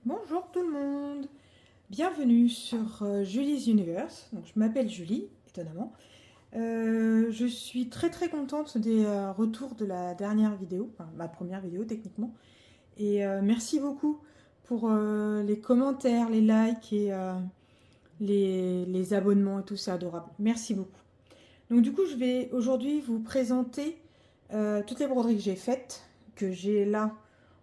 Bonjour tout le monde, bienvenue sur Julie's Universe. Donc, je m'appelle Julie, étonnamment. Je suis très contente des retours de la dernière vidéo, enfin ma première vidéo techniquement. Et merci beaucoup pour les commentaires, les likes et les abonnements et tout, c'est adorable. Merci beaucoup. Donc du coup, je vais aujourd'hui vous présenter toutes les broderies que j'ai faites, que j'ai là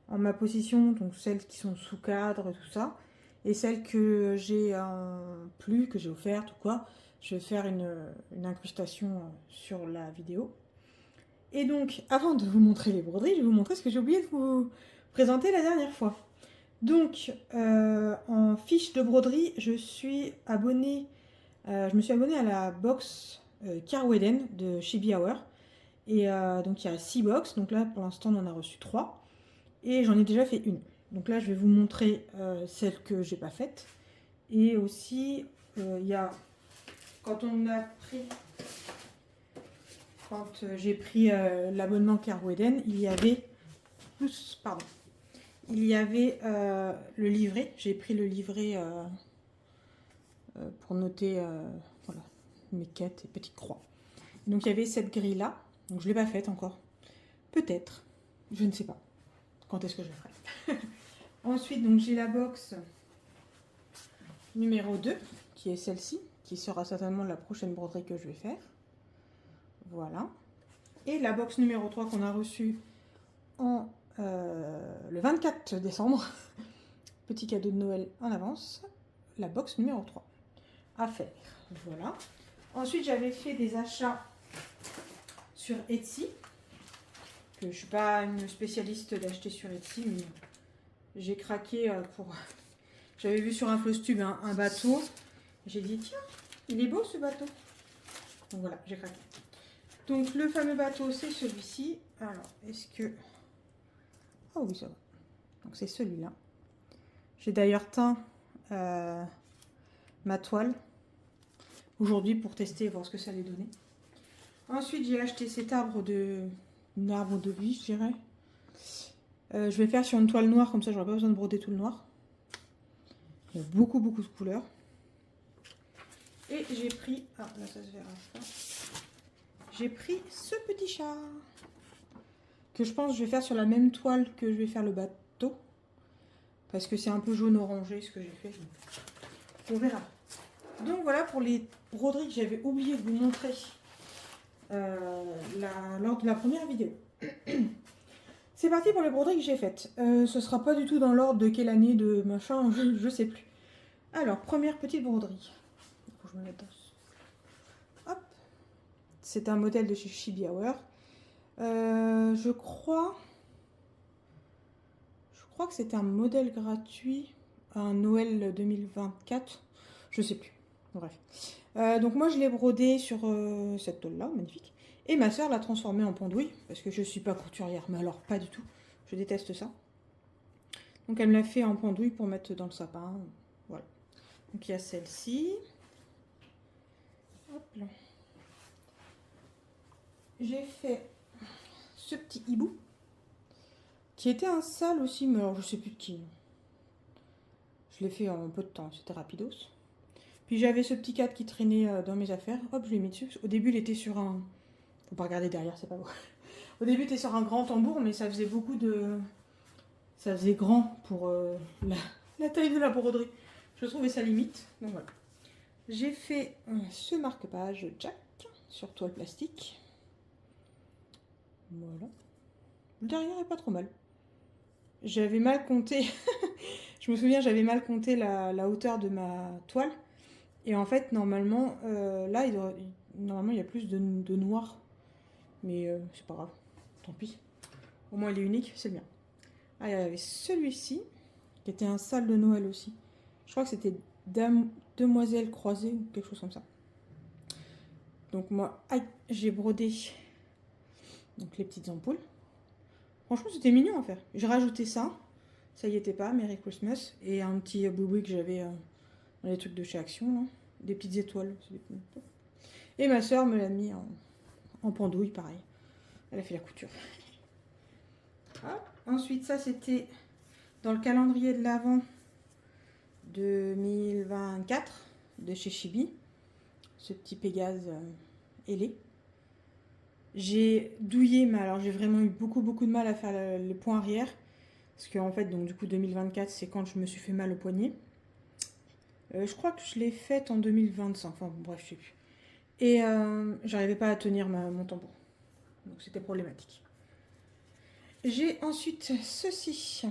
en ma possession, donc celles qui sont sous cadre, tout ça, et celles que j'ai en plus, que j'ai offertes ou quoi. Je vais faire une incrustation sur la vidéo. Et donc, avant de vous montrer les broderies, je vais vous montrer ce que j'ai oublié de vous présenter la dernière fois. Donc, en fiche de broderie, je me suis abonnée à la box Carweden de Chibi Hour. Et donc, il y a 6 box. Donc là, pour l'instant, on en a reçu 3. Et j'en ai déjà fait une. Donc là, je vais vous montrer celle que j'ai pas faite. Et aussi, il y a quand on a pris, quand j'ai pris l'abonnement Carweden, il y avait pardon, il y avait le livret. J'ai pris le livret pour noter voilà, mes quêtes et petites croix. Donc il y avait cette grille là. Donc je l'ai pas faite encore. Peut-être, je ne sais pas. Quand est-ce que je la ferai? Ensuite, donc j'ai la box numéro 2, qui est celle-ci, qui sera certainement la prochaine broderie que je vais faire. Voilà. Et la box numéro 3 qu'on a reçue en, le 24 décembre. Petit cadeau de Noël en avance. La box numéro 3 à faire. Voilà. Ensuite, j'avais fait des achats sur Etsy. Que je ne suis pas une spécialiste d'acheter sur Etsy, mais j'ai craqué pour... J'avais vu sur un Flostube un bateau. J'ai dit, tiens, il est beau ce bateau. Donc voilà, j'ai craqué. Donc le fameux bateau, c'est celui-ci. Alors, est-ce que... Oh oui, ça va. Donc c'est celui-là. J'ai d'ailleurs teint ma toile aujourd'hui pour tester, voir ce que ça allait donner. Ensuite, j'ai acheté cet arbre un arbre de vie, je dirais. Je vais faire sur une toile noire, comme ça, j'aurai pas besoin de broder tout le noir. Il y a beaucoup de couleurs. Et j'ai pris... Ah, là, ça se verra pas. J'ai pris ce petit chat. Que je pense que je vais faire sur la même toile que je vais faire le bateau. Parce que c'est un peu jaune-orangé ce que j'ai fait. On verra. Donc voilà pour les broderies que j'avais oublié de vous montrer lors de la première vidéo. C'est parti pour les broderies que j'ai faites. Ce sera pas du tout dans l'ordre de quelle année de machin, je sais plus. Alors, première petite broderie. Faut que je me mette dans... Hop. C'est un modèle de chez Chibi Hour. Je crois que c'était un modèle gratuit à un Noël 2024. Je sais plus. Bref. Donc moi je l'ai brodé sur cette tôle là, magnifique. Et ma soeur l'a transformé en pendouille, parce que je suis pas couturière, mais alors pas du tout. Je déteste ça. Donc elle me l'a fait en pendouille pour mettre dans le sapin. Voilà. Donc il y a celle-ci. Hop là. J'ai fait ce petit hibou, qui était un sale aussi, mais alors je sais plus de qui. Je l'ai fait en peu de temps, c'était rapidos. Puis j'avais ce petit cadre qui traînait dans mes affaires. Hop, je l'ai mis dessus. Au début, il était sur un... Faut pas regarder derrière, c'est pas beau. Au début, il était sur un grand tambour, mais ça faisait beaucoup de... Ça faisait grand pour la taille de la broderie. Je trouvais ça limite. Donc voilà. J'ai fait ce marque-page Jack sur toile plastique. Voilà. Le derrière est pas trop mal. J'avais mal compté. Je me souviens, j'avais mal compté la hauteur de ma toile. Et en fait, normalement, là, normalement, il y a plus de noir. Mais c'est pas grave. Tant pis. Au moins, il est unique, c'est bien. Ah, il y avait celui-ci, qui était un sale de Noël aussi. Je crois que c'était Demoiselle croisée ou quelque chose comme ça. Donc moi, j'ai brodé donc, les petites ampoules. Franchement, c'était mignon à faire. J'ai rajouté ça. Ça y était pas, Merry Christmas. Et un petit boubou que j'avais dans les trucs de chez Action. Là. Des petites étoiles. Et ma soeur me l'a mis en pendouille, pareil. Elle a fait la couture. Ah. Ensuite, ça, c'était dans le calendrier de l'Avent. 2024 de chez Chibi. Ce petit Pégase ailé. J'ai douillé, mais alors j'ai vraiment eu beaucoup de mal à faire les points arrière. Parce qu'en fait, donc du coup 2024, c'est quand je me suis fait mal au poignet. Je crois que je l'ai faite en 2025, enfin bref, je sais plus. Et j'arrivais pas à tenir mon tambour. Donc c'était problématique. J'ai ensuite ceci,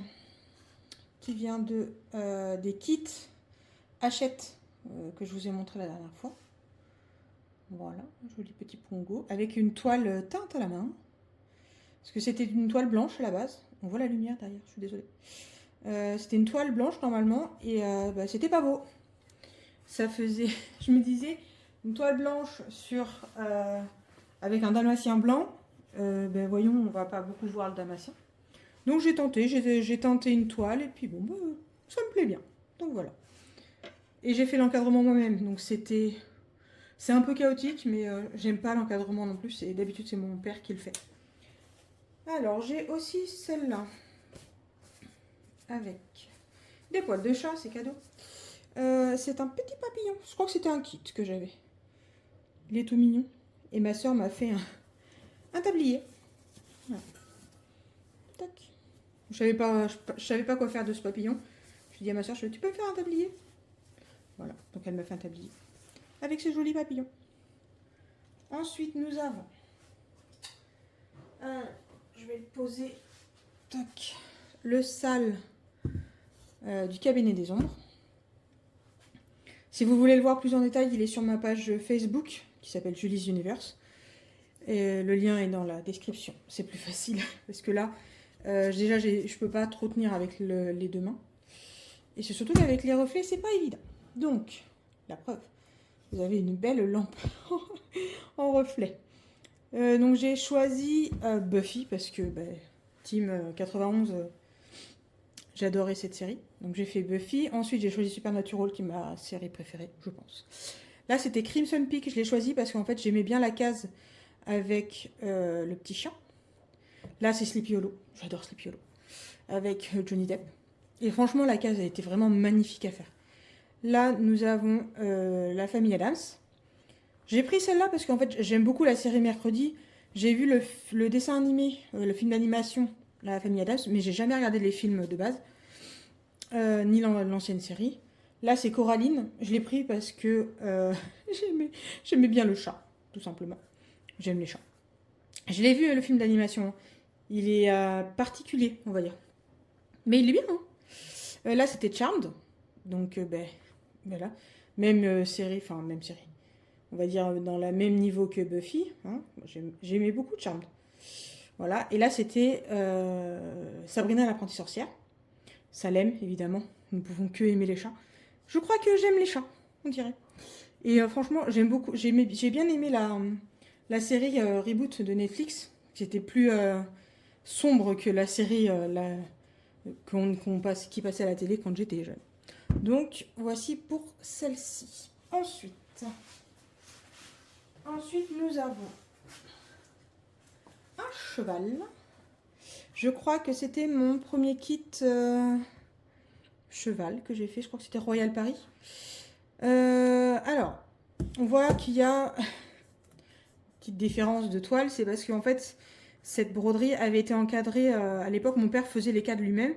qui vient des kits Hachette que je vous ai montré la dernière fois. Voilà, joli petit pongo, avec une toile teinte à la main. Parce que c'était une toile blanche à la base. On voit la lumière derrière, je suis désolée. C'était une toile blanche normalement, et c'était pas beau. Ça faisait, je me disais, une toile blanche avec un dalmatien blanc. Voyons, on va pas beaucoup voir le dalmatien. Donc j'ai tenté une toile, et puis bon, ça me plaît bien. Donc voilà. Et j'ai fait l'encadrement moi-même, donc c'est un peu chaotique, mais j'aime pas l'encadrement non plus, et d'habitude c'est mon père qui le fait. Alors j'ai aussi celle-là, avec des poils de chat, c'est cadeau. C'est un petit papillon, je crois que c'était un kit que j'avais. Il est tout mignon. Et ma soeur m'a fait un tablier. Voilà. Tac. Je savais pas quoi faire de ce papillon. Je lui ai dit à ma soeur, tu peux me faire un tablier? Voilà, donc elle m'a fait un tablier. Avec ce joli papillon. Ensuite, nous avons... je vais le poser... Tac. Le sale du cabinet des ombres. Si vous voulez le voir plus en détail, il est sur ma page Facebook, qui s'appelle Julie's Universe. Et le lien est dans la description. C'est plus facile, parce que là, déjà, je peux pas trop tenir avec les deux mains. Et c'est surtout qu'avec les reflets, c'est pas évident. Donc, la preuve, vous avez une belle lampe en reflet. Donc j'ai choisi Buffy, parce que Team 91, j'adorais cette série. Donc j'ai fait Buffy. Ensuite, j'ai choisi Supernatural, qui est ma série préférée, je pense. Là, c'était Crimson Peak. Je l'ai choisi parce qu'en fait, j'aimais bien la case avec le petit chien. Là, c'est Sleepy Hollow. J'adore Sleepy Hollow. Avec Johnny Depp. Et franchement, la case a été vraiment magnifique à faire. Là, nous avons la famille Addams. J'ai pris celle-là parce qu'en fait, j'aime beaucoup la série Mercredi. J'ai vu le dessin animé, le film d'animation, la famille Addams, mais j'ai jamais regardé les films de base, ni l'ancienne série. Là, c'est Coraline. Je l'ai pris parce que j'aimais bien le chat, tout simplement. J'aime les chats. Je l'ai vu, le film d'animation. Il est particulier, on va dire. Mais il est bien. Hein. Là, c'était Charmed. Donc, voilà. Même série. On va dire dans le même niveau que Buffy. Hein. J'aimais beaucoup Charmed. Voilà. Et là, c'était Sabrina l'apprentie sorcière. Salem, évidemment. Nous ne pouvons que aimer les chats. Je crois que j'aime les chats, on dirait. Et franchement, j'aime beaucoup. J'ai bien aimé la série reboot de Netflix, qui était plus sombre que la série qui passait à la télé quand j'étais jeune. Donc, voici pour celle-ci. Ensuite, nous avons un cheval. Je crois que c'était mon premier kit cheval que j'ai fait. Je crois que c'était Royal Paris. Alors, on voit qu'il y a une petite différence de toile. C'est parce qu'en fait, cette broderie avait été encadrée. À l'époque, mon père faisait les cadres lui-même.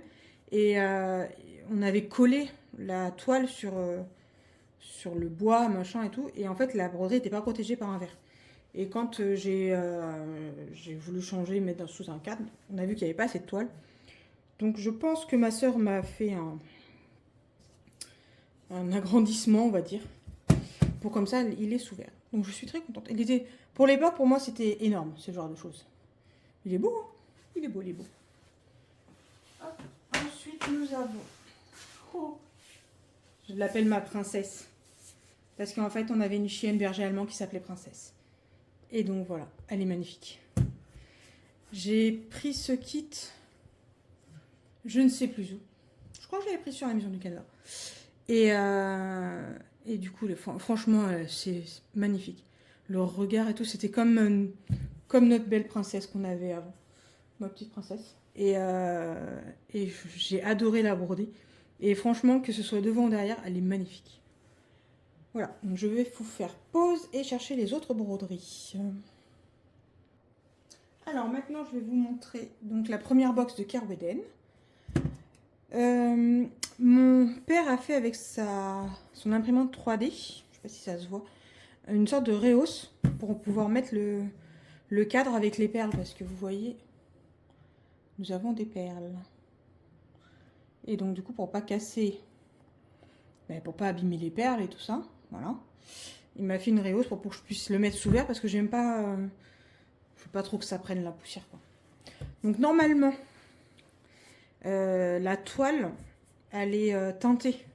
Et on avait collé la toile sur le bois, machin et tout. Et en fait, la broderie n'était pas protégée par un verre. Et quand j'ai voulu changer, mettre sous un cadre, on a vu qu'il n'y avait pas assez de toile. Donc je pense que ma soeur m'a fait un agrandissement, on va dire. Pour comme ça, il est sous verre. Donc je suis très contente. Pour l'époque, pour moi, c'était énorme, ce genre de choses. Il est beau, hein? Il est beau. Hop. Ensuite, nous avons... Je l'appelle ma princesse. Parce qu'en fait, on avait une chienne berger allemand qui s'appelait Princesse. Et donc voilà, elle est magnifique. J'ai pris ce kit, je ne sais plus où. Je crois que je l'avais pris sur la Maison du Canada. Et du coup, franchement, c'est magnifique. Le regard et tout, c'était comme notre belle princesse qu'on avait avant. Ma petite princesse. Et j'ai adoré la broder. Et franchement, que ce soit devant ou derrière, elle est magnifique. Voilà, donc je vais vous faire pause et chercher les autres broderies. Alors maintenant, je vais vous montrer donc la première box de Kerweden. Mon père a fait avec son imprimante 3D, je sais pas si ça se voit, une sorte de rehausse pour pouvoir mettre le cadre avec les perles, parce que vous voyez, nous avons des perles. Et donc du coup, pour pas casser, pour pas abîmer les perles et tout ça, voilà. Il m'a fait une rehausse pour que je puisse le mettre sous verre, parce que j'aime pas, je veux pas trop que ça prenne la poussière, quoi. Donc normalement, la toile, elle est teintée.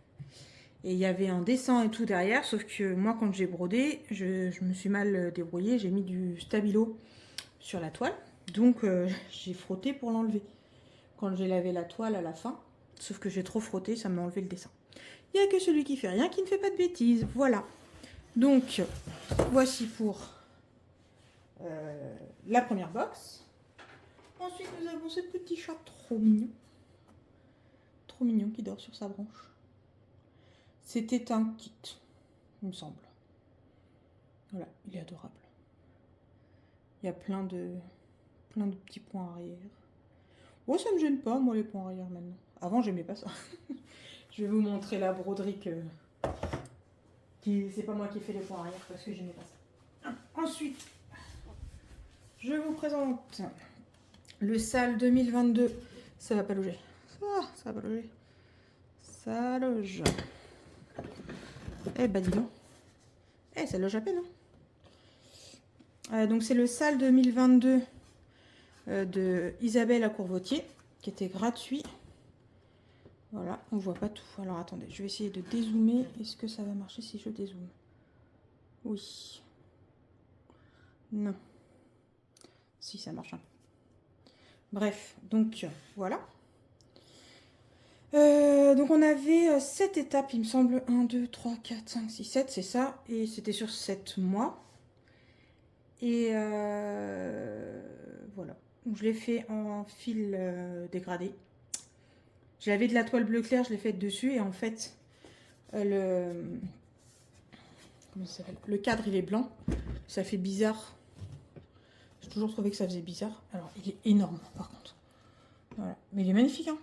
Et il y avait un dessin et tout derrière, sauf que moi, quand j'ai brodé, je me suis mal débrouillée. J'ai mis du stabilo sur la toile. Donc, j'ai frotté pour l'enlever. Quand j'ai lavé la toile à la fin, sauf que j'ai trop frotté, ça m'a enlevé le dessin. Il n'y a que celui qui fait rien, qui ne fait pas de bêtises. Voilà. Donc, voici pour la première box. Ensuite, nous avons ce petit chat trop mignon. Trop mignon qui dort sur sa branche. C'était un kit, il me semble. Voilà, il est adorable. Il y a plein de petits points arrière. Oh, ça me gêne pas, moi, les points arrière maintenant. Avant, j'aimais pas ça. Je vais vous montrer la broderie c'est pas moi qui ai fait les points arrière parce que j'aimais pas ça. Ensuite, je vous présente le SAL 2022. Ça va pas loger. Ça va pas loger. Ça loge. Eh bah dis donc. Eh, ça loge à peine, hein. Donc c'est le SAL 2022 de Isabelle à Courvotier, qui était gratuit. Voilà, on voit pas tout. Alors attendez, je vais essayer de dézoomer. Est-ce que ça va marcher si je dézoome? Oui. Non. Si, ça marche un peu. Bref, donc voilà. Donc on avait 7 étapes, il me semble. 1, 2, 3, 4, 5, 6, 7, c'est ça. Et c'était sur 7 mois. Et voilà. Donc, je l'ai fait en fil dégradé. J'avais de la toile bleu clair, je l'ai faite dessus. Et en fait, comment ça s'appelle, le cadre, il est blanc. Ça fait bizarre. J'ai toujours trouvé que ça faisait bizarre. Alors, il est énorme, par contre. Voilà. Mais il est magnifique, hein.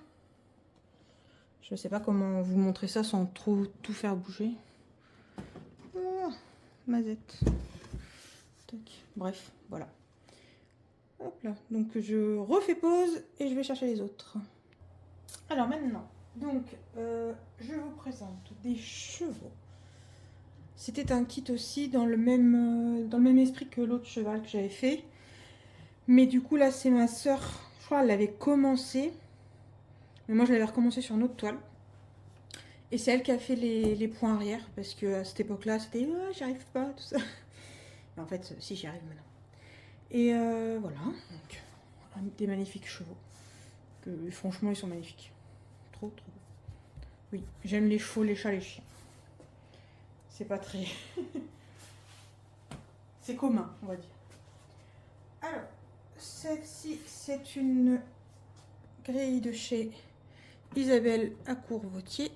Je sais pas comment vous montrer ça sans trop tout faire bouger. Oh, mazette. Tac. Bref, voilà. Hop là. Donc je refais pause et je vais chercher les autres. Alors maintenant, donc je vous présente des chevaux. C'était un kit aussi dans le même esprit que l'autre cheval que j'avais fait. Mais du coup là c'est ma soeur, je crois elle l'avait commencé. Mais moi je l'avais recommencé sur une autre toile. Et c'est elle qui a fait les points arrière. Parce que à cette époque-là c'était oh, j'y arrive pas, tout ça. Mais en fait si, j'y arrive maintenant. Et voilà, donc des magnifiques chevaux. Que, franchement ils sont magnifiques. Trop beau. Oui, j'aime les chevaux, les chats, les chiens. C'est pas très... c'est commun, on va dire. Alors, celle-ci, c'est une grille de chez Isabelle à Courvotier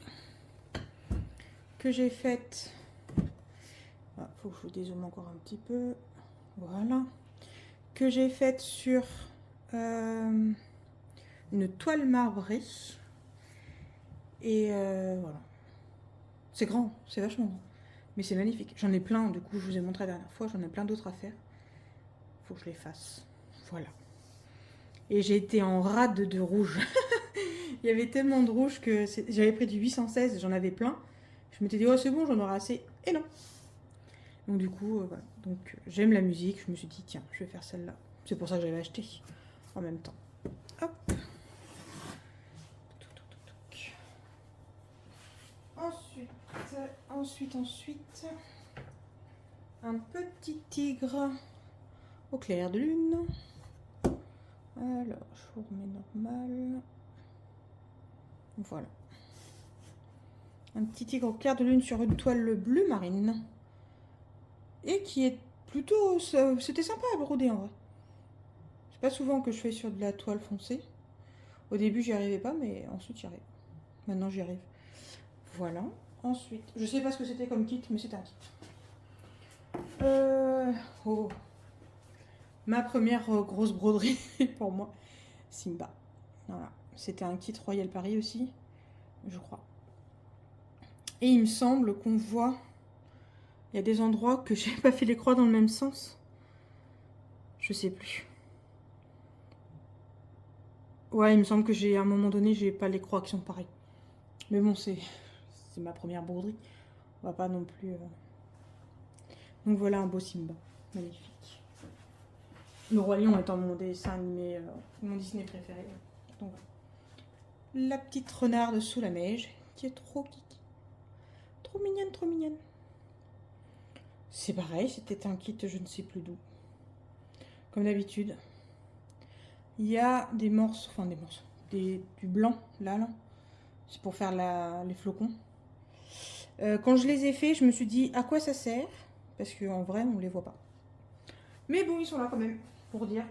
que j'ai faite. Ah, faut que je vous dézoome encore un petit peu. Voilà. Que j'ai faite sur une toile marbrée. Et voilà. C'est grand, c'est vachement grand. Mais c'est magnifique. J'en ai plein, du coup, je vous ai montré la dernière fois. J'en ai plein d'autres à faire. Faut que je les fasse. Voilà. Et j'ai été en rade de rouge. Il y avait tellement de rouge que j'avais pris du 816, j'en avais plein. Je m'étais dit, oh, c'est bon, j'en aurai assez. Et non. Donc, du coup, voilà. Donc, j'aime la musique. Je me suis dit, tiens, je vais faire celle-là. C'est pour ça que j'avais acheté en même temps. Hop. Ensuite, un petit tigre au clair de lune. Alors, je vous remets normal. Voilà. Un petit tigre au clair de lune sur une toile bleu marine. Et qui est plutôt... C'était sympa à broder en vrai. C'est pas souvent que je fais sur de la toile foncée. Au début, j'y arrivais pas, mais ensuite, j'y arrive. Maintenant, j'y arrive. Voilà. Ensuite, je sais pas ce que c'était comme kit, mais c'était un kit. Oh. Ma première grosse broderie pour moi, Simba. Voilà. C'était un kit Royal Paris aussi, je crois. Et il me semble qu'on voit, il y a des endroits que j'ai pas fait les croix dans le même sens. Je sais plus. Ouais, il me semble que j'ai à un moment donné, j'ai pas les croix qui sont pareilles. Mais bon, c'est ma première broderie. On va pas non plus. Donc voilà un beau Simba, magnifique. Le Roi Lion étant mon dessin animé, mon Disney préféré. Donc voilà. La petite renarde sous la neige, qui est trop kiki. Trop mignonne, trop mignonne. C'est pareil, c'était un kit je ne sais plus d'où. Comme d'habitude. Il y a des morceaux, enfin des morceaux, du blanc, là. C'est pour faire les flocons. Quand je les ai faits, je me suis dit à quoi ça sert. Parce qu'en vrai, on ne les voit pas. Mais bon, ils sont là quand même, pour dire.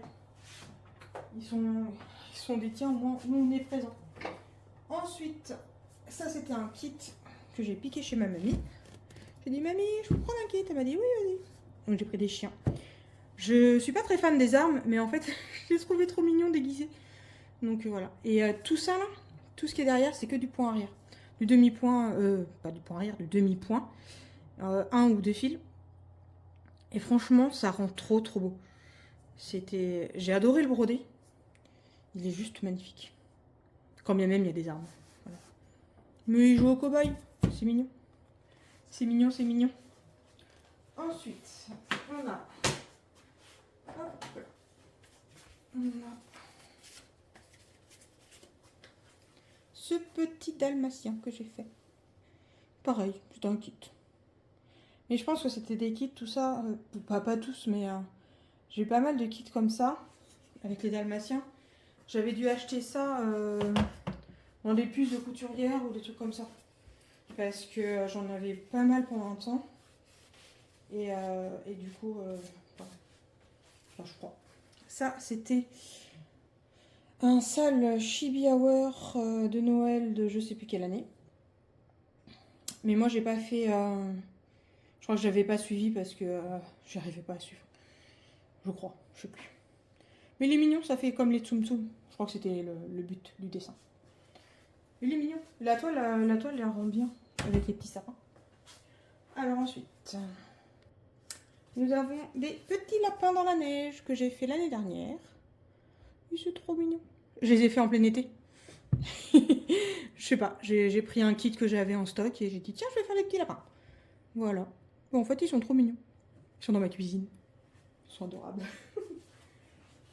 Ils sont des tiens, au moins on est présent. Ensuite, ça c'était un kit que j'ai piqué chez ma mamie. J'ai dit, mamie, je peux prendre un kit? Elle m'a dit, oui, vas-y. Donc j'ai pris des chiens. Je suis pas très fan des armes, mais en fait, je les trouvais trop mignons déguisés. Donc voilà. Et tout ça là, tout ce qui est derrière, c'est que du point arrière. Du demi-point, pas du point arrière, du demi-point. Un ou deux fils. Et franchement, ça rend trop beau. J'ai adoré le broder. Il est juste magnifique. Quand bien même il y a des armes. Voilà. Mais il joue au cow-boy. C'est mignon. C'est mignon, c'est mignon. Ensuite, on a... Hop. On a ce petit dalmatien que j'ai fait. Pareil, c'est un kit. Mais je pense que c'était des kits, tout ça. Pas tous, mais j'ai eu pas mal de kits comme ça. Avec les dalmatiens. J'avais dû acheter ça dans des puces de couturière ou des trucs comme ça. Parce que j'en avais pas mal pendant un temps. Et du coup, enfin, je crois. Ça, c'était un sale Chibi Hour de Noël de je sais plus quelle année. Mais moi, j'ai pas fait... je crois que j'avais pas suivi parce que j'arrivais pas à suivre. Je crois, je sais plus. Mais il est mignon, ça fait comme les Tsum Tsum. Je crois que c'était le but du dessin. Il est mignon. La toile, elle rend bien avec les petits sapins. Alors ensuite, nous avons des petits lapins dans la neige que j'ai fait l'année dernière. Et c'est trop mignon. Je les ai fait en plein été. Je sais pas, j'ai pris un kit que j'avais en stock et j'ai dit tiens, je vais faire les petits lapins. Voilà. Bon, en fait, ils sont trop mignons. Ils sont dans ma cuisine. Ils sont adorables.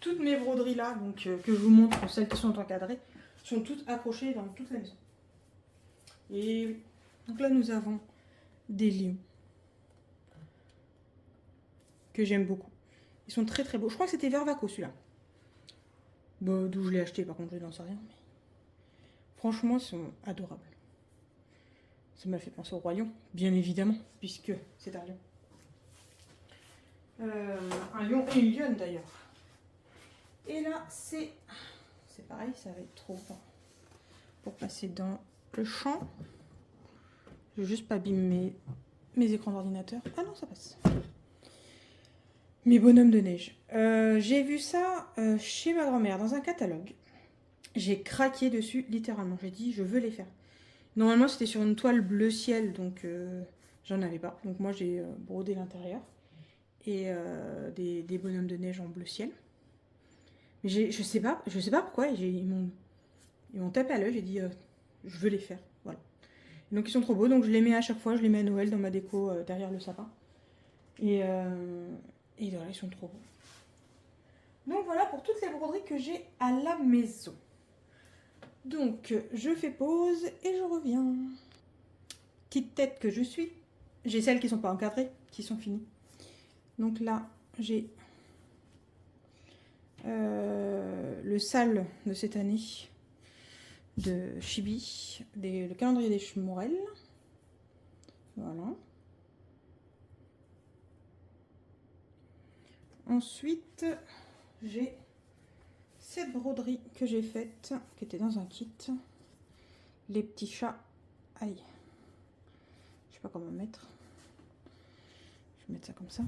Toutes mes broderies là, donc que je vous montre, celles qui sont encadrées, sont toutes accrochées dans toute la maison. Et donc là, nous avons des lions que j'aime beaucoup. Ils sont très beaux. Je crois que c'était Vervaco celui-là. Bah, d'où je l'ai acheté, par contre, je n'en sais rien. Mais... franchement, ils sont adorables. Ça m'a fait penser au Roi Lion, bien évidemment, puisque c'est un lion. Un lion et une lionne d'ailleurs. Et là, c'est pareil, ça va être trop fort pour passer dans le champ. Je vais juste pas abîmer mes écrans d'ordinateur. Ah non, ça passe. Mes bonhommes de neige. J'ai vu ça chez ma grand-mère dans un catalogue. J'ai craqué dessus littéralement. J'ai dit, je veux les faire. Normalement, c'était sur une toile bleu ciel, donc j'en avais pas. Donc moi, j'ai brodé l'intérieur et des bonhommes de neige en bleu ciel. Mais je sais pas pourquoi. Ils m'ont tapé à l'œil. J'ai dit, je veux les faire. Voilà. Donc ils sont trop beaux. Donc je les mets à chaque fois. Je les mets à Noël dans ma déco derrière le sapin. Et voilà, ils sont trop beaux. Donc voilà pour toutes les broderies que j'ai à la maison. Donc je fais pause et je reviens. Petite tête que je suis. J'ai celles qui ne sont pas encadrées, qui sont finies. Donc là, j'ai le sale de cette année de Chibi, le calendrier des Schmorel. Voilà. Ensuite, j'ai cette broderie que j'ai faite, qui était dans un kit. Les petits chats. Aïe. sais pas comment mettre. Je vais mettre ça comme ça.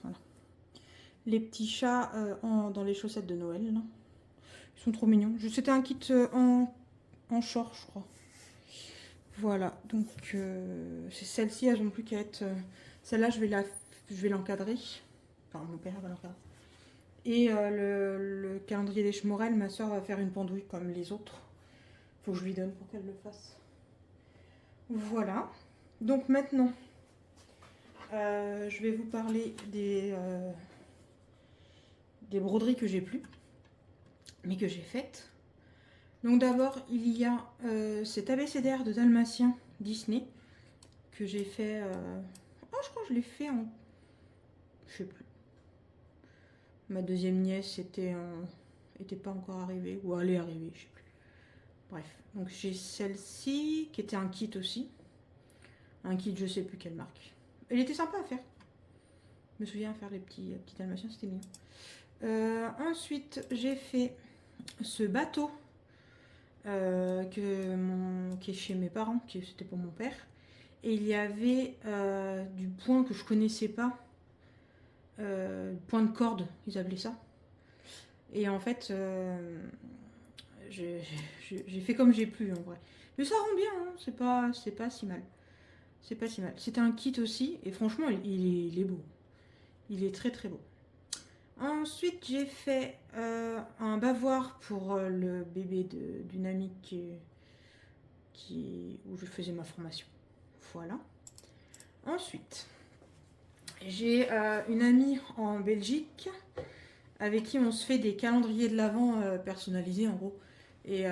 Voilà. Les petits chats dans les chaussettes de Noël. Là. Ils sont trop mignons. C'était un kit en short, je crois. Voilà, donc c'est celle-ci, elles n'ont plus qu'à être... Celle-là, je vais l'encadrer. Enfin, mon père va l'encadrer. Et le calendrier des Schmorel, ma soeur va faire une pendouille comme les autres. Faut que je lui donne pour qu'elle le fasse. Voilà. Donc maintenant, je vais vous parler des broderies que j'ai plus, mais que j'ai faites. Donc d'abord, il y a cet abécédaire de Dalmatien Disney que j'ai fait... Oh, je crois que je l'ai fait en... Je sais plus. Ma deuxième nièce était pas encore arrivée, ou elle est arrivée, je sais plus. Bref, donc j'ai celle-ci qui était un kit aussi. Un kit, je sais plus quelle marque. Elle était sympa à faire. Je me souviens faire les petits Dalmatiens, c'était mignon. Ensuite, j'ai fait ce bateau qui est chez mes parents, c'était pour mon père. Et il y avait du point que je connaissais pas. Point de corde, ils appelaient ça. Et en fait, j'ai fait comme j'ai pu en vrai. Mais ça rend bien, hein, c'est pas si mal. C'est pas si mal. C'était un kit aussi, et franchement, il est beau. Il est très très beau. Ensuite, j'ai fait un bavoir pour le bébé d'une amie où je faisais ma formation. Voilà. Ensuite, j'ai une amie en Belgique avec qui on se fait des calendriers de l'Avent personnalisés en gros. Et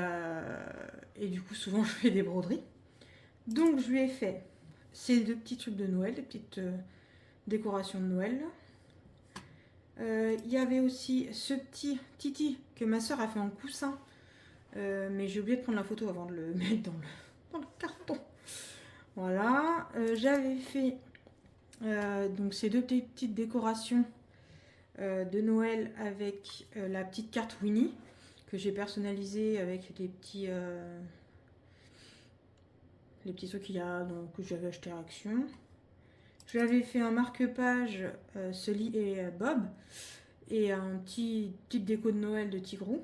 du coup, souvent, je fais des broderies. Donc, je lui ai fait ces deux petits trucs de Noël, des petites décorations de Noël. Il y avait aussi ce petit Titi que ma soeur a fait en coussin. Mais j'ai oublié de prendre la photo avant de le mettre dans le carton. Voilà. J'avais fait donc ces deux petites décorations de Noël avec la petite carte Winnie que j'ai personnalisée avec les petits trucs qu'il y a que j'avais acheté à Action. Je lui avais fait un marque-page Sully et Bob et un petite déco de Noël de Tigrou.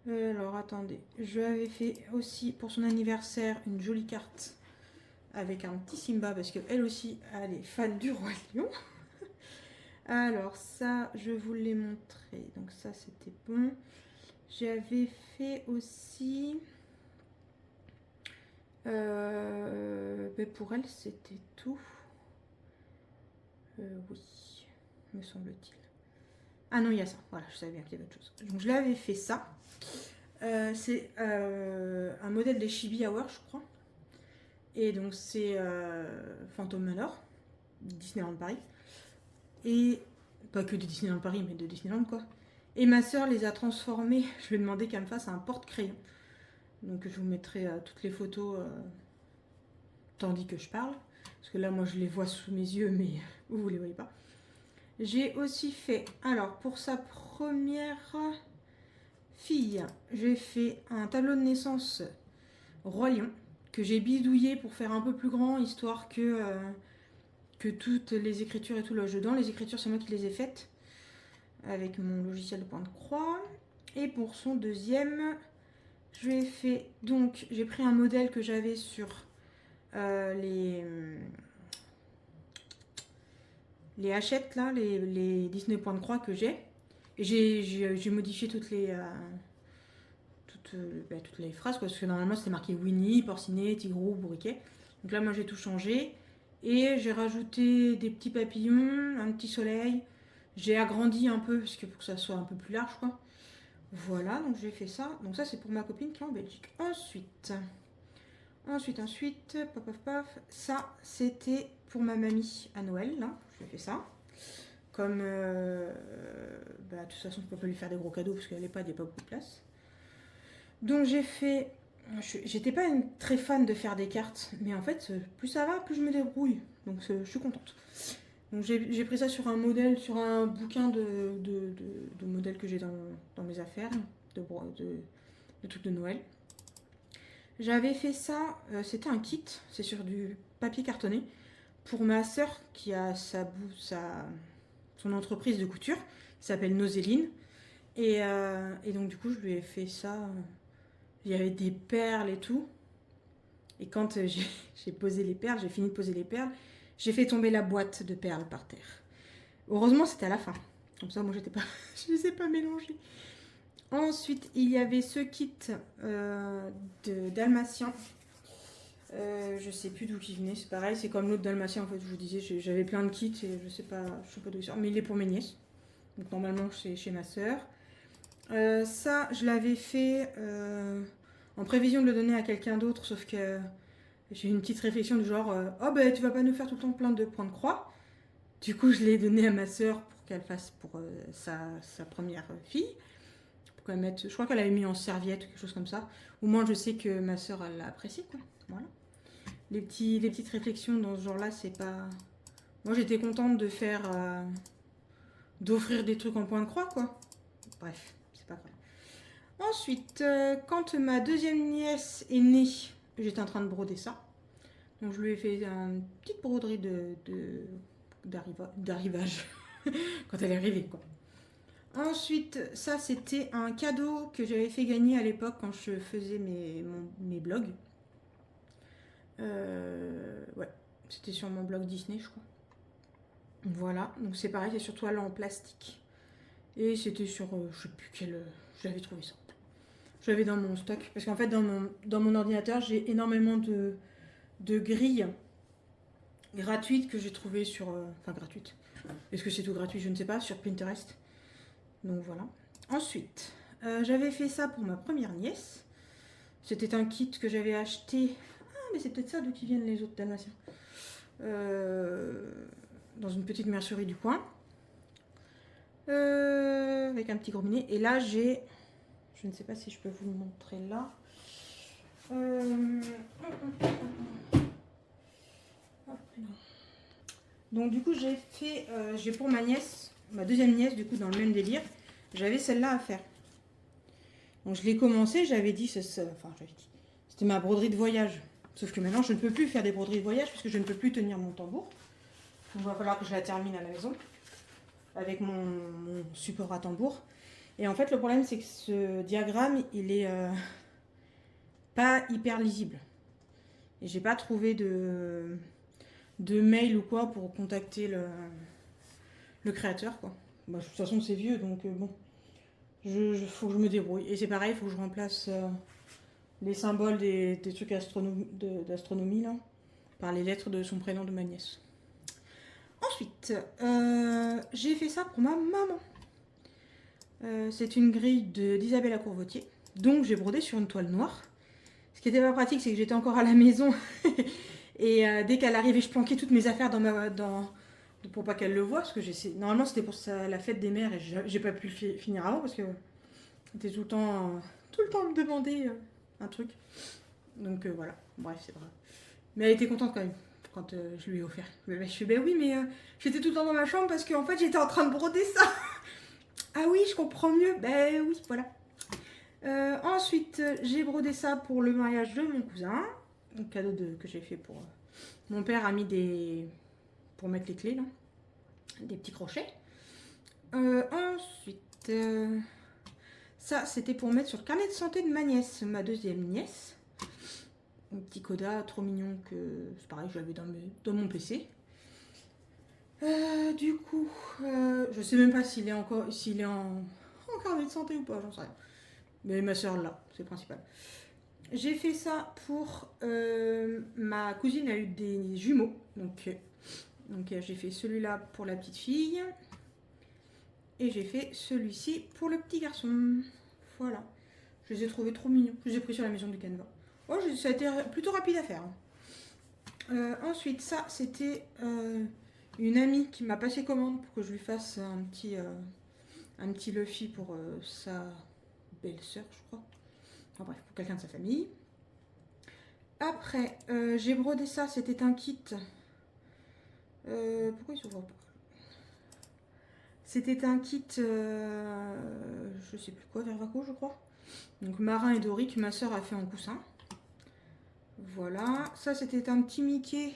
Alors attendez, je lui avais fait aussi pour son anniversaire une jolie carte avec un petit Simba parce qu'elle aussi elle est fan du Roi Lion. Alors ça je vous l'ai montré, donc ça c'était bon. J'avais fait aussi pour elle c'était tout. Oui, me semble-t-il. Ah non, il y a ça, voilà, je savais bien qu'il y avait autre chose. Donc je l'avais fait ça. C'est un modèle des Chibi Hour, je crois. Et donc c'est Phantom Manor, Disneyland Paris. Et pas que de Disneyland Paris, mais de Disneyland quoi. Et ma soeur les a transformés. Je lui ai demandé qu'elle me fasse un porte-crayon. Donc je vous mettrai toutes les photos tandis que je parle. Parce que là, moi, je les vois sous mes yeux, mais vous les voyez pas. J'ai aussi fait, alors pour sa première fille, j'ai fait un tableau de naissance Roi Lion que j'ai bidouillé pour faire un peu plus grand, histoire que toutes les écritures et tout loge dedans. Les écritures, c'est moi qui les ai faites avec mon logiciel de point de croix. Et pour son deuxième, je lui ai fait, donc j'ai pris un modèle que j'avais sur les hachettes là, les Disney point de croix que j'ai. Et j'ai modifié toutes les phrases quoi, parce que normalement c'était marqué Winnie, Porcinet, Tigrou, Bourriquet. Donc là moi j'ai tout changé et j'ai rajouté des petits papillons, un petit soleil. J'ai agrandi un peu parce que pour que ça soit un peu plus large quoi. Voilà, donc j'ai fait ça. Donc ça c'est pour ma copine qui est en Belgique. Ensuite, paf paf paf, ça c'était pour ma mamie à Noël, là, j'ai fait ça. Comme, de toute façon je peux pas lui faire des gros cadeaux parce qu'elle n'est pas, il n'y a pas beaucoup de place. Donc j'ai fait, j'étais pas une très fan de faire des cartes, mais en fait plus ça va, plus je me débrouille. Donc je suis contente. Donc j'ai pris ça sur un modèle, sur un bouquin de modèles que j'ai dans mes affaires, de trucs de Noël. J'avais fait ça, c'était un kit, c'est sur du papier cartonné, pour ma sœur qui a son entreprise de couture, qui s'appelle Noséline. Et donc du coup, je lui ai fait ça. Il y avait des perles et tout. Et quand j'ai posé les perles, j'ai fini de poser les perles, j'ai fait tomber la boîte de perles par terre. Heureusement, c'était à la fin. Comme ça, moi, j'étais pas, je les ai pas mélangées. Ensuite, il y avait ce kit de dalmatien. Je sais plus d'où il venait. C'est pareil, c'est comme l'autre dalmatien. En fait, je vous disais, j'avais plein de kits et je sais pas d'où il sort. Mais il est pour mes nièces. Donc normalement, c'est chez ma sœur. Ça, je l'avais fait en prévision de le donner à quelqu'un d'autre, sauf que j'ai eu une petite réflexion du genre oh ben tu vas pas nous faire tout le temps plein de points de croix. Du coup, je l'ai donné à ma sœur pour qu'elle fasse pour sa première fille. Pour qu'elle mette, je crois qu'elle avait mis en serviette ou quelque chose comme ça. Au moins, je sais que ma sœur, elle l'a apprécié, quoi. Voilà. Les petites réflexions dans ce genre-là, c'est pas. Moi, j'étais contente de faire. D'offrir des trucs en point de croix, quoi. Bref, c'est pas grave. Ensuite, quand ma deuxième nièce est née, j'étais en train de broder ça. Donc je lui ai fait une petite broderie d'arrivage. Quand elle est arrivée, quoi. Ensuite, ça c'était un cadeau que j'avais fait gagner à l'époque quand je faisais mes blogs. Ouais, c'était sur mon blog Disney, je crois. Voilà, donc c'est pareil, c'est sur toile en plastique. Et c'était sur, je sais plus quel, j'avais trouvé ça. Je l'avais dans mon stock. Parce qu'en fait, dans mon ordinateur, j'ai énormément de grilles gratuites que j'ai trouvées sur... Enfin, gratuites. Est-ce que c'est tout gratuit? Je ne sais pas. Sur Pinterest. Donc voilà. Ensuite, j'avais fait ça pour ma première nièce. C'était un kit que j'avais acheté... Ah, mais c'est peut-être ça d'où qui viennent les autres dalmatiens. Dans une petite mercerie du coin. Avec un petit gros minet. Et là, j'ai... Je ne sais pas si je peux vous le montrer là. Donc du coup j'ai pour ma nièce, ma deuxième nièce du coup dans le même délire, j'avais celle-là à faire. Donc je l'ai commencé, j'avais dit, c'était ma broderie de voyage. Sauf que maintenant je ne peux plus faire des broderies de voyage puisque je ne peux plus tenir mon tambour. Donc il va falloir que je la termine à la maison avec mon support à tambour. Et en fait le problème c'est que ce diagramme il est pas hyper lisible. Et j'ai pas trouvé de mail ou quoi pour contacter le créateur, quoi. Bah, de toute façon c'est vieux donc bon. Faut que je me débrouille. Et c'est pareil, il faut que je remplace les symboles des trucs d'astronomie là par les lettres de son prénom de ma nièce. Ensuite, j'ai fait ça pour ma maman. C'est une grille d'Isabella Courvotier. Donc j'ai brodé sur une toile noire. Ce qui était pas pratique, c'est que j'étais encore à la maison. Et dès qu'elle arrivait, je planquais toutes mes affaires pour pas qu'elle le voie. Parce que normalement, c'était pour la fête des mères et j'ai pas pu le finir avant parce que c'était tout le temps à me demander un truc. Donc voilà, bref, c'est vrai. Mais elle était contente quand même quand je lui ai offert. Je fais, ben oui, mais j'étais tout le temps dans ma chambre parce qu'en fait, j'étais en train de broder ça. Ah oui, je comprends mieux. Ben oui, voilà. Ensuite, j'ai brodé ça pour le mariage de mon cousin. Un cadeau que j'ai fait pour... Mon père a mis pour mettre les clés, là. Des petits crochets. Ensuite, ça, c'était pour mettre sur le carnet de santé de ma nièce, ma deuxième nièce. Un petit coda trop mignon que... C'est pareil, je l'avais dans mon PC. Du coup, je sais même pas s'il est en carnet de santé ou pas, j'en sais rien. Mais ma soeur là, c'est le principal. J'ai fait ça pour... ma cousine a eu des jumeaux. Donc j'ai fait celui-là pour la petite fille. Et j'ai fait celui-ci pour le petit garçon. Voilà. Je les ai trouvés trop mignons. Je les ai pris sur la maison du Canva. Oh, ça a été plutôt rapide à faire. Ensuite, ça, c'était une amie qui m'a passé commande pour que je lui fasse un petit Luffy pour sa belle-sœur, je crois. Enfin bref, pour quelqu'un de sa famille. Après, j'ai brodé ça, c'était un kit. Pourquoi il s'ouvre pas? C'était un kit, je sais plus quoi, Vervaco, je crois. Donc marin et doré que ma soeur a fait en coussin. Voilà, ça c'était un petit Mickey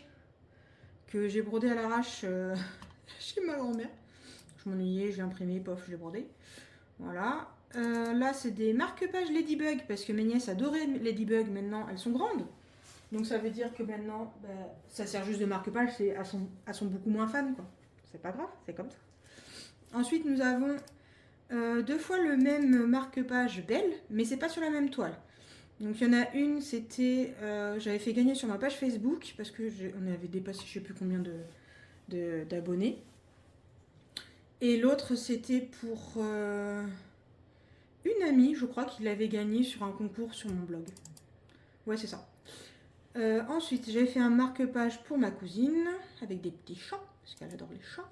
que j'ai brodé à l'arrache chez ma grand-mère. Je m'ennuyais, je l'ai imprimé, pof, je l'ai brodé. Voilà. Là, c'est des marque-pages Ladybug, parce que mes nièces adoraient Ladybug, maintenant elles sont grandes. Donc ça veut dire que maintenant, bah, ça sert juste de marque-page, elles sont beaucoup moins fans, quoi. C'est pas grave, c'est comme ça. Ensuite, nous avons 2 fois le même marque-page Belle, mais c'est pas sur la même toile. Donc il y en a une, c'était, j'avais fait gagner sur ma page Facebook, parce que on avait dépassé je sais plus combien d'abonnés. Et l'autre, c'était pour une amie, je crois, qui l'avait gagné sur un concours sur mon blog. Ouais, c'est ça. Ensuite, j'ai fait un marque-page pour ma cousine, avec des petits chats, parce qu'elle adore les chats.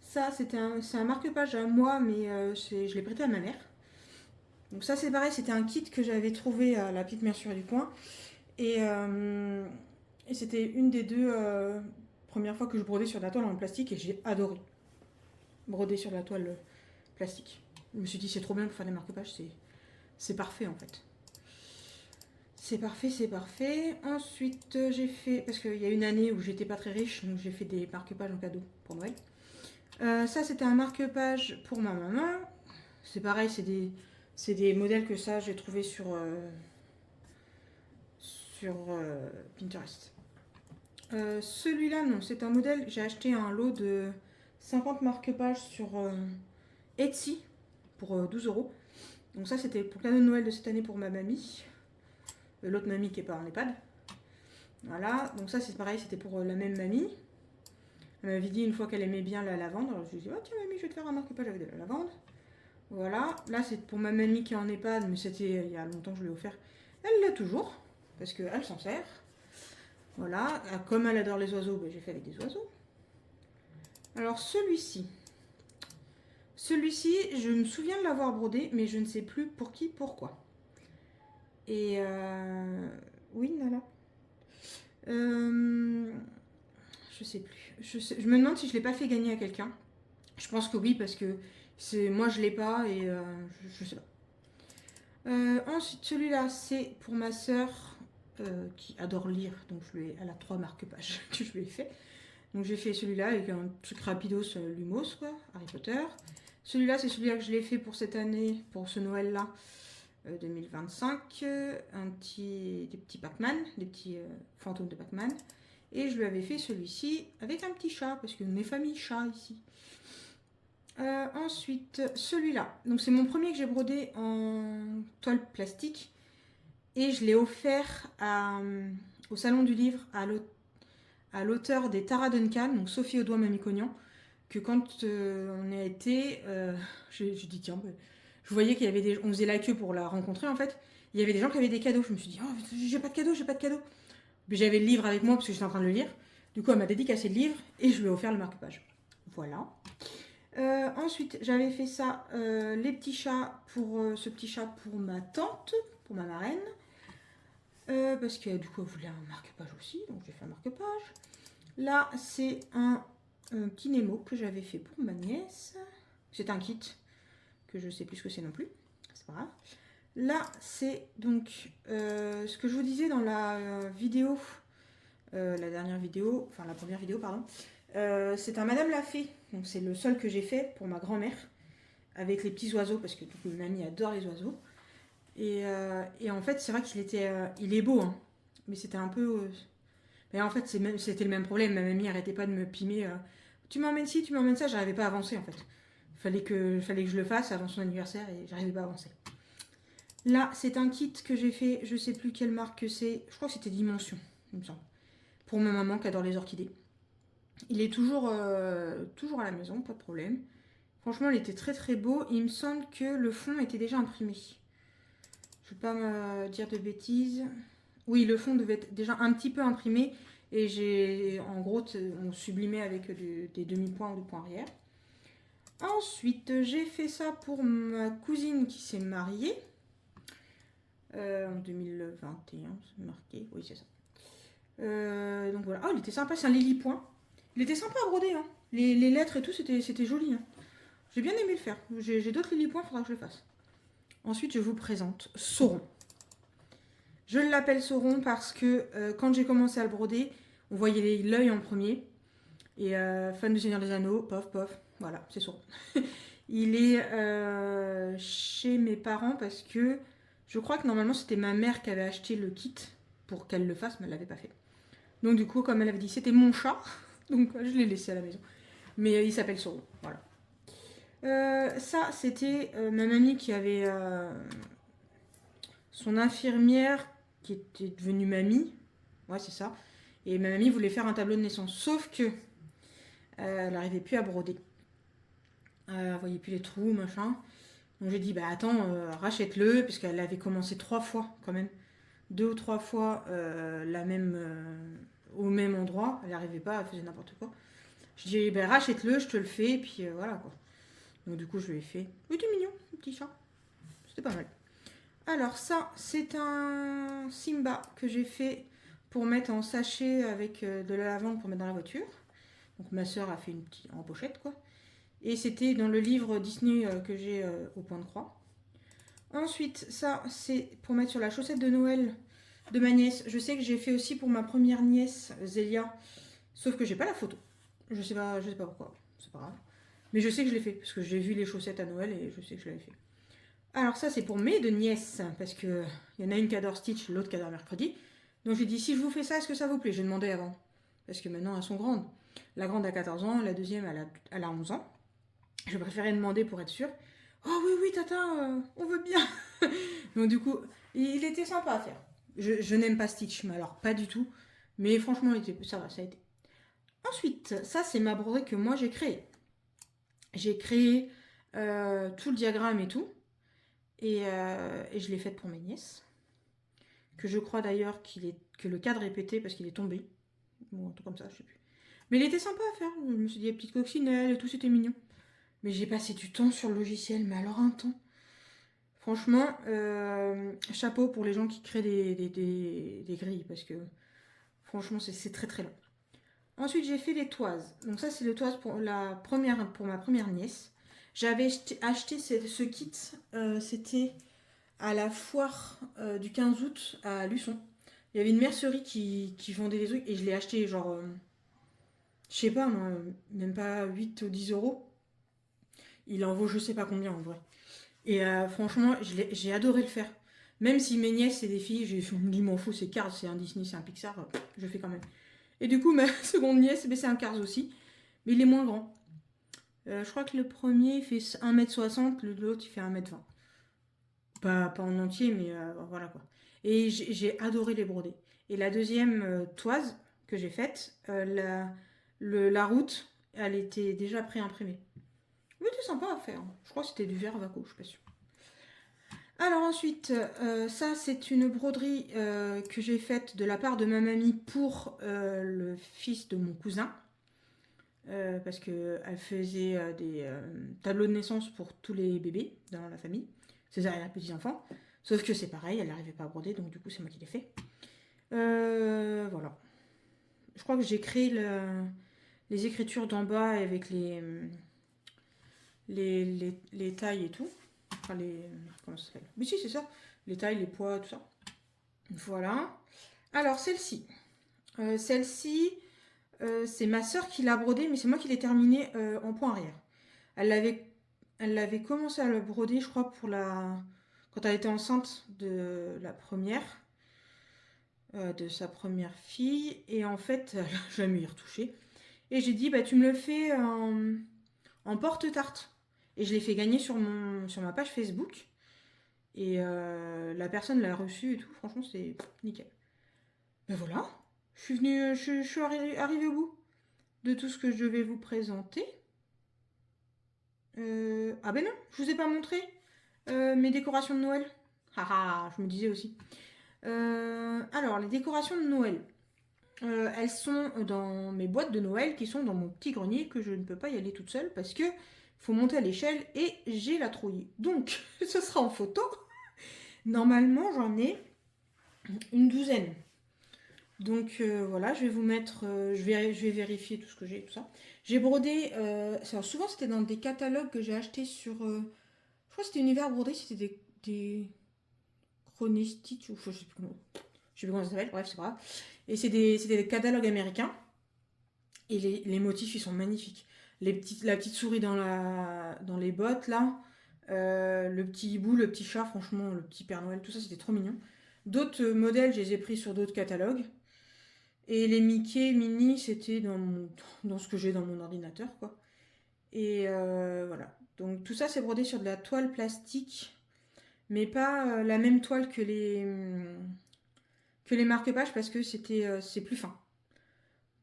Ça, c'est un marque-page à moi, mais je l'ai prêté à ma mère. Donc ça, c'est pareil, c'était un kit que j'avais trouvé à la petite mercerie du coin. Et c'était une des 2 premières fois que je brodais sur de la toile en plastique, et j'ai adoré broder sur de la toile plastique. Je me suis dit, c'est trop bien pour faire des marque-pages, c'est parfait en fait. C'est parfait, c'est parfait. Ensuite, j'ai fait, parce qu'il y a une année où j'étais pas très riche, donc j'ai fait des marque-pages en cadeau pour Noël. Ça, c'était un marque-page pour ma maman. C'est pareil, c'est des modèles que ça, j'ai trouvé sur Pinterest. Celui-là, non, c'est un modèle, j'ai acheté un lot de 50 marque-pages sur Etsy pour 12 euros. Donc ça, c'était pour le cadeau de Noël de cette année pour ma mamie. L'autre mamie qui est pas en EHPAD. Voilà, donc ça c'est pareil, c'était pour la même mamie. Elle m'avait dit une fois qu'elle aimait bien la lavande. Alors je lui ai dit, oh tiens mamie, je vais te faire un marque-page avec de la lavande. Voilà, là c'est pour ma mamie qui est en EHPAD, mais c'était il y a longtemps que je lui ai offert. Elle l'a toujours, parce qu'elle s'en sert. Voilà, comme elle adore les oiseaux, ben, j'ai fait avec des oiseaux. Alors celui-ci, je me souviens de l'avoir brodé, mais je ne sais plus pour qui, pourquoi. Et oui, Nala. Je sais plus. Je me demande si je l'ai pas fait gagner à quelqu'un. Je pense que oui, parce que moi je l'ai pas et je sais pas. Ensuite, celui-là, c'est pour ma soeur qui adore lire. Donc elle a 3 marque-pages que je lui ai fait. Donc j'ai fait celui-là avec un truc rapidos Lumos, quoi, Harry Potter. Celui-là, c'est celui-là que je l'ai fait pour cette année, pour ce Noël-là, 2025. Des petits Pac-Man, des petits fantômes de Pac-Man. Et je lui avais fait celui-ci avec un petit chat, parce que mes familles chats ici. Ensuite, celui-là. Donc c'est mon premier que j'ai brodé en toile plastique. Et je l'ai offert au Salon du Livre à l'auteur des Tara Duncan, donc Sophie Audoin Mamie-Cognan, que quand on a été, j'ai dit tiens, je voyais qu'il y avait on faisait la queue pour la rencontrer en fait. Il y avait des gens qui avaient des cadeaux. Je me suis dit, oh, j'ai pas de cadeau. Mais j'avais le livre avec moi parce que j'étais en train de le lire. Du coup, elle m'a dédicacé le livre et je lui ai offert le marque-page. Voilà. Ensuite, j'avais fait ça, les petits chats, ce petit chat pour ma tante, pour ma marraine. Parce que du coup, elle voulait un marque-page aussi, donc j'ai fait un marque-page. Là, c'est un petit Nemo que j'avais fait pour ma nièce. C'est un kit que je sais plus ce que c'est non plus. C'est pas grave. Là, c'est donc ce que je vous disais dans la vidéo, la première vidéo, pardon. C'est un Madame la Fée. Donc c'est le seul que j'ai fait pour ma grand-mère avec les petits oiseaux parce que ma mamie adore les oiseaux. Et en fait, c'est vrai il est beau, hein, mais c'était un peu. Mais en fait, c'était le même problème. Ma mamie arrêtait pas de me pimer. Tu m'emmènes ci, tu m'emmènes ça. J'arrivais pas à avancer en fait. Fallait que je le fasse avant son anniversaire et j'arrivais pas à avancer. Là, c'est un kit que j'ai fait, je sais plus quelle marque c'est, je crois que c'était Dimension, il me semble, pour ma maman qui adore les orchidées. Il est toujours à la maison, pas de problème. Franchement, il était très très beau. Il me semble que le fond était déjà imprimé. Je ne vais pas me dire de bêtises. Oui, le fond devait être déjà un petit peu imprimé et en gros, on sublimait avec des demi-points ou des points arrière. Ensuite, j'ai fait ça pour ma cousine qui s'est mariée. En 2021, c'est marqué, oui c'est ça. Donc voilà, il était sympa, c'est un lily point. Il était sympa à broder, hein. Les lettres et tout, c'était joli. Hein. J'ai bien aimé le faire. J'ai d'autres lily points, il faudra que je le fasse. Ensuite, je vous présente Sauron. Je l'appelle Sauron parce que quand j'ai commencé à le broder, on voyait l'œil en premier. Et fan du Seigneur des Anneaux, pof, pof, voilà, c'est Sauron. Il est chez mes parents parce que je crois que normalement c'était ma mère qui avait acheté le kit pour qu'elle le fasse, mais elle l'avait pas fait. Donc du coup, comme elle avait dit, c'était mon chat, donc je l'ai laissé à la maison. Mais il s'appelle Sauron, voilà. Ça, c'était ma mamie qui avait son infirmière qui était devenue mamie. Ouais, c'est ça. Et ma mamie voulait faire un tableau de naissance. Sauf que elle n'arrivait plus à broder. Elle voyait plus les trous, machin. Donc j'ai dit, bah attends, rachète-le, puisqu'elle avait commencé 3 fois quand même. 2 ou 3 fois au même endroit. Elle n'arrivait pas, elle faisait n'importe quoi. Je dis, bah rachète-le, je te le fais, et puis voilà quoi. Donc du coup, je lui ai fait. Il était mignon, le petit chat. C'était pas mal. Alors ça, c'est un Simba que j'ai fait pour mettre en sachet avec de la lavande pour mettre dans la voiture. Donc ma soeur a fait une petite en pochette quoi. Et c'était dans le livre Disney que j'ai au point de croix. Ensuite, ça c'est pour mettre sur la chaussette de Noël de ma nièce. Je sais que j'ai fait aussi pour ma première nièce, Zélia. Sauf que j'ai pas la photo. Je sais pas pourquoi. C'est pas grave. Mais je sais que je l'ai fait, parce que j'ai vu les chaussettes à Noël et je sais que je l'avais fait. Alors ça c'est pour mes deux nièces, parce que il y en a une qui adore Stitch, l'autre qui adore Mercredi. Donc j'ai dit, si je vous fais ça, est-ce que ça vous plaît? J'ai demandé avant. Parce que maintenant elles sont grandes. La grande a 14 ans, la deuxième elle a 11 ans. Je préférais demander pour être sûre. Oh oui, oui, tata, on veut bien. Donc du coup, il était sympa à faire. Je n'aime pas Stitch, mais alors pas du tout. Mais franchement, ça va, ça a été. Ensuite, ça c'est ma broderie que moi j'ai créée. J'ai créé tout le diagramme et tout. Et je l'ai faite pour mes nièces. Que je crois d'ailleurs que le cadre est pété parce qu'il est tombé. Bon, un truc comme ça, je sais plus. Mais il était sympa à faire. Je me suis dit, les petites coccinelles et tout, c'était mignon. Mais j'ai passé du temps sur le logiciel, mais alors un temps. Franchement, chapeau pour les gens qui créent des grilles, parce que franchement, c'est très très long. Ensuite, j'ai fait les toises. Donc ça, c'est les toises pour ma première nièce. J'avais acheté ce kit, c'était à la foire du 15 août à Luçon. Il y avait une mercerie qui vendait des trucs et je l'ai acheté genre, je sais pas moi, même pas 8 ou 10 euros. Il en vaut je sais pas combien en vrai. Et franchement, j'ai adoré le faire. Même si mes nièces, c'est des filles, je me dis, m'en fous, c'est Cars, c'est un Disney, c'est un Pixar, je fais quand même. Et du coup, ma seconde nièce, c'est un Cars aussi, mais il est moins grand. Je crois que le premier fait 1m60, l'autre il fait 1m20. Pas en entier, mais voilà quoi. Et j'ai adoré les broder. Et la deuxième toise que j'ai faite, la route, elle était déjà pré-imprimée. Mais c'était sympa à faire. Je crois que c'était du verre Vaco, je suis pas sûre. Alors ensuite, ça c'est une broderie que j'ai faite de la part de ma mamie pour le fils de mon cousin. Parce qu'elle faisait des tableaux de naissance pour tous les bébés dans la famille, ses petits-enfants. Sauf que c'est pareil, elle n'arrivait pas à broder, donc du coup c'est moi qui l'ai fait. Voilà. Je crois que j'ai créé les écritures d'en bas avec les tailles et tout. Enfin comment ça s'appelle? Mais si, c'est ça. Les tailles, les poids, tout ça. Voilà. Alors celle-ci. Celle-ci, c'est ma soeur qui l'a brodée, mais c'est moi qui l'ai terminée en point arrière. Elle l'avait commencé à le broder, je crois, quand elle était enceinte de la première, de sa première fille. Et en fait, elle n'a jamais y retouché. Et j'ai dit, bah tu me le fais en porte-tarte. Et je l'ai fait gagner sur ma page Facebook. Et la personne l'a reçu et tout. Franchement, c'est nickel. Ben voilà. Je suis arrivée au bout de tout ce que je vais vous présenter. Ah ben non, je vous ai pas montré mes décorations de Noël. Haha, je me disais aussi. Alors, les décorations de Noël. Elles sont dans mes boîtes de Noël qui sont dans mon petit grenier que je ne peux pas y aller toute seule parce que faut monter à l'échelle et j'ai la trouille. Donc, ce sera en photo. Normalement, j'en ai une douzaine. Donc voilà, je vais vous mettre, je vais vérifier tout ce que j'ai, tout ça. J'ai brodé, souvent c'était dans des catalogues que j'ai achetés sur, je crois que c'était Univers Brodé, c'était des Chronestitch, ou je sais plus comment ça s'appelle, bref, c'est pas grave. Et c'est des catalogues américains. Et les motifs, ils sont magnifiques. La petite souris dans les bottes, là. Le petit hibou, le petit chat, franchement, le petit Père Noël, tout ça, c'était trop mignon. D'autres modèles, je les ai pris sur d'autres catalogues. Et les Mickey, Minnie, c'était dans ce que j'ai dans mon ordinateur, quoi. Et voilà. Donc tout ça, c'est brodé sur de la toile plastique, mais pas la même toile que les marque-pages, parce que c'est plus fin.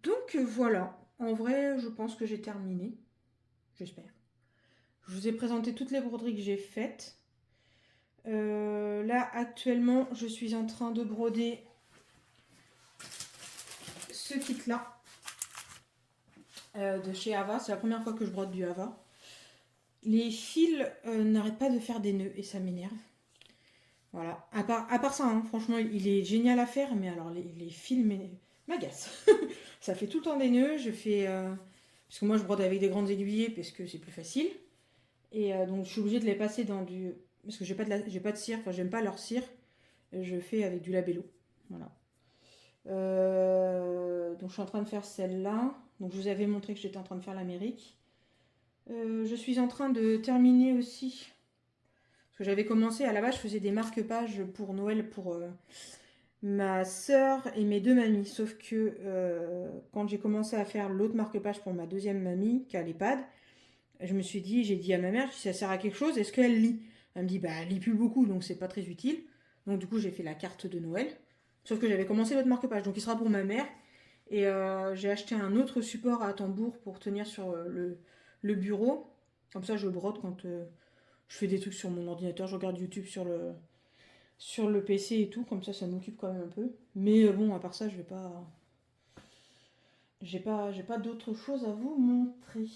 Donc voilà. En vrai, je pense que j'ai terminé. J'espère. Je vous ai présenté toutes les broderies que j'ai faites. Là, actuellement, je suis en train de broder ce kit-là de chez Ava. C'est la première fois que je brode du Ava. Les fils n'arrêtent pas de faire des nœuds et ça m'énerve. Voilà. À part ça, hein, franchement, il est génial à faire, mais alors les fils m'agacent. Ça fait tout le temps des nœuds. Je fais... parce que moi, je brode avec des grandes aiguillées parce que c'est plus facile. Et donc, je suis obligée de les passer dans du... Parce que j'ai pas de cire, enfin, j'aime pas leur cire. Je fais avec du labello. Voilà. Donc, je suis en train de faire celle-là. Donc, je vous avais montré que j'étais en train de faire l'Amérique. Je suis en train de terminer aussi. Parce que j'avais commencé, à la base, je faisais des marque-pages pour Noël pour ma soeur et mes deux mamies. Sauf que quand j'ai commencé à faire l'autre marque-page pour ma deuxième mamie, qui a l'EHPAD, j'ai dit à ma mère, si ça sert à quelque chose, est-ce qu'elle lit? Elle me dit, bah, elle lit plus beaucoup, donc c'est pas très utile. Donc du coup, j'ai fait la carte de Noël. Sauf que j'avais commencé l'autre marque-page, donc il sera pour ma mère. Et j'ai acheté un autre support à tambour pour tenir sur le bureau. Comme ça, je brode quand je fais des trucs sur mon ordinateur. Je regarde YouTube sur le PC et tout. Comme ça m'occupe quand même un peu. Mais bon, à part ça, je vais pas... J'ai pas d'autre chose à vous montrer.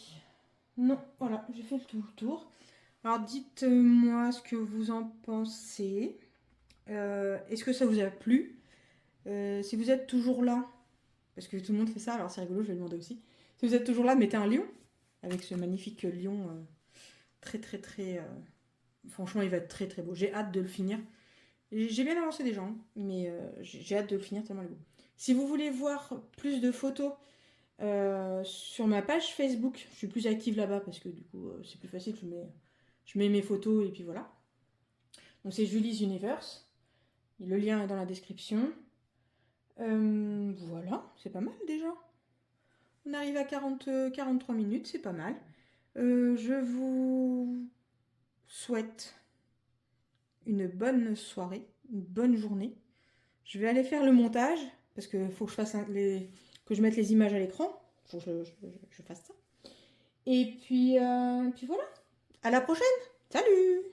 Non, voilà, j'ai fait le tour. Alors dites-moi ce que vous en pensez. Est-ce que ça vous a plu? Si vous êtes toujours là, parce que tout le monde fait ça, alors c'est rigolo, je vais le demander aussi. Si vous êtes toujours là, mettez un lion, avec ce magnifique lion très très très... franchement, il va être très très beau. J'ai hâte de le finir. J'ai bien avancé déjà, hein, mais j'ai hâte de le finir tellement il est beau. Si vous voulez voir plus de photos sur ma page Facebook, je suis plus active là-bas parce que du coup c'est plus facile, je mets mes photos et puis voilà. Donc c'est Julie's Universe. Le lien est dans la description. Voilà, c'est pas mal déjà. On arrive à 43 minutes, c'est pas mal. Je vous souhaite une bonne soirée, une bonne journée. Je vais aller faire le montage parce que faut que je fasse que je mette les images à l'écran. Faut que je fasse ça. Et puis voilà. À la prochaine. Salut!